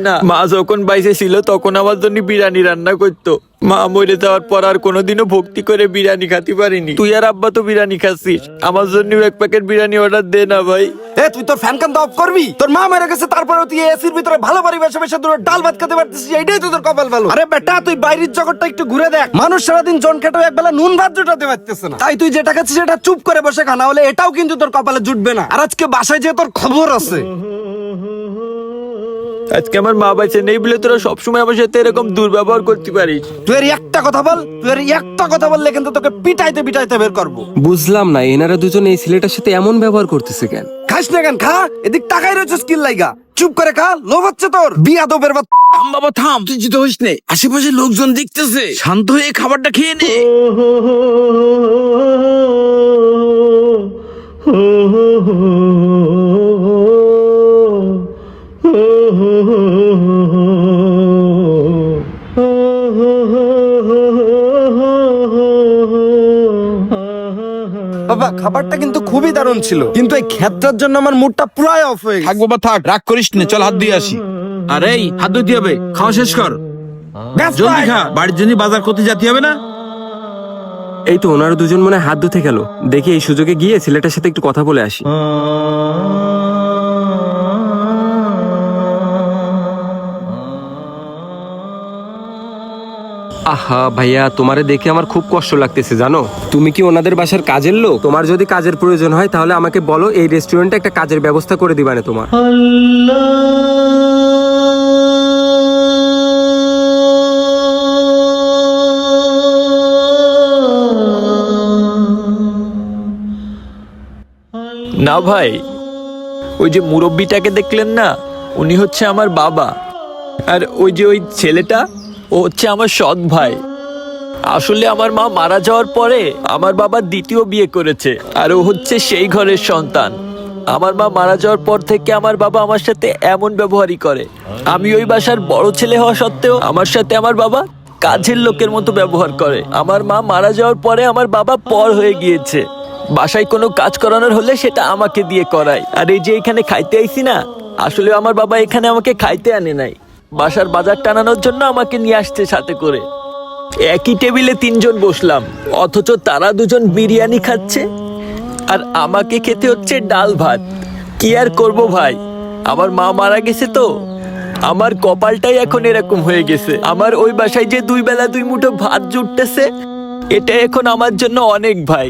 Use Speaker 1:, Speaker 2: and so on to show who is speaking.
Speaker 1: না, মা যখন বাইসে ছিল তখন আমার জন্য বিরিয়ানি রান্না করতো। মা মরে যাওয়ার পর আর কোনোদিনও ভক্তি করে বিরিয়ানি খেতে পারিনি। তুই আর আব্বা তো বিরিয়ানি খাচ্ছিস, আমার জন্য এক প্যাকেট বিরিয়ানি অর্ডার দে না ভাই।
Speaker 2: তুই তোর ফ্যান কান অফ করবি? তোর মা মারা গেছে, তারপরে তুই এসির ভিতরে ভালো পরিবেশে বসে তোর ডাল ভাত খেতে পারতিস, এইটাই তো তোর কপাল ভালো। আরে বেটা, তুই বাইরের জগৎটা একটু ঘুরে দেখ। মানুষ সারাদিন জন খেটেও একবেলা নুন ভাত জোটাতে পারতেছে না, তাই তুই যেটা খাচ্ছিস সেটা চুপ করে বসে খা, না হলে এটাও কিন্তু তোর কপালে জুটবে না। আর আজকে বাসায় যে তোর খবর আছে।
Speaker 1: আজকে আমার মা বাইসে নেই বলে তোরা সবসময় আমার সাথে এরকম দুর্ব্যবহার করতে পারিস।
Speaker 2: তুই আর একটা কথা বল, তুই আর একটা কথা বললে কিন্তু তোকে পিটাইতে পিটাইতে বের করবো।
Speaker 3: বুঝলাম না এনারা দুজন এই ছেলেটার সাথে এমন ব্যবহার করতেছে কেন?
Speaker 2: খাস না কেন? খা, এদিক টাকাই রয়েছে স্কিল লাইগা। চুপ করে খা, লোভ হচ্ছে তোর। বিয়াদবের বাচ্চা।
Speaker 4: থাম বাবা থাম, তুই জিতে হইস নে, আশেপাশে লোকজন দেখতেছে, শান্ত হয়ে খাবারটা খেয়ে নে।
Speaker 2: বাবা, খাবারটা কিন্তু খুবই দারুণ ছিল, কিন্তু এই ক্ষেত্রের জন্য আমার মুডটা পুরাই অফ হয়ে গেছে।
Speaker 4: থাক বাবা থাক, রাগ করিস নে, চল হাত দিয়ে আসি। আরে এই হাত ধুতে হবে, খাওয়া শেষ কর,
Speaker 2: ব্যাস
Speaker 4: জলদি
Speaker 2: ভাই।
Speaker 4: খা, বাড়ির জন্য বাজার করতে যেতে হবে না?
Speaker 3: এই তো ওনারা দুজন মনে হয় হাত ধুতে গেল, দেখি এই সুযোগে গিয়ে ছেলেটার সাথে একটু কথা বলে আসি। আহা ভাইয়া, তোমারে দেখে আমার খুব কষ্ট লাগতেছে জানো। তুমি কি ওনাদের বাসার কাজের লোক? তোমার যদি কাজের প্রয়োজন হয় তাহলে আমাকে বলো, এই রেস্টুরেন্টে একটা কাজের ব্যবস্থা করে দিবানে তোমার।
Speaker 1: না ভাই, ওই যে মুরব্বিটাকে দেখলেন না, উনি হচ্ছে আমার বাবা। আর ওই যে ওই ছেলেটা, ও হচ্ছে আমার সৎ ভাই। আসলে আমার মা মারা যাওয়ার পরে আমার বাবা দ্বিতীয় বিয়ে করেছে, আর ও হচ্ছে সেই ঘরের সন্তান। আমার মা মারা যাওয়ার পর থেকে আমার বাবা আমার সাথে এমন ব্যবহারই করে। আমি ওই বাসার বড় ছেলে হওয়া সত্ত্বেও আমার সাথে আমার বাবা কাজের লোকের মতো ব্যবহার করে। আমার মা মারা যাওয়ার পরে আমার বাবা পর হয়ে গিয়েছে। বাসায় কোনো কাজ করানোর হলে সেটা আমাকে দিয়ে করায়। আর এই যে এখানে খাইতে আইছি না, আসলে আমার বাবা এখানে আমাকে খাইতে আনে নাই, বাসার বাজার টানানোর জন্য আমাকে নিয়ে আসছে সাথে করে। একই টেবিলে তিনজন বসলাম, অথচ তারা দুজন বিরিয়ানি খাচ্ছে আর আমাকে খেতে হচ্ছে ডাল ভাত। কি আর করব ভাই, আমার মা মারা গেছে তো আমার কপালটাই এখন এরকম হয়ে গেছে। আমার ওই বাসায় যে দুই বেলা দুই মুঠো ভাত জুটতেছে, এটা এখন আমার জন্য অনেক ভাই।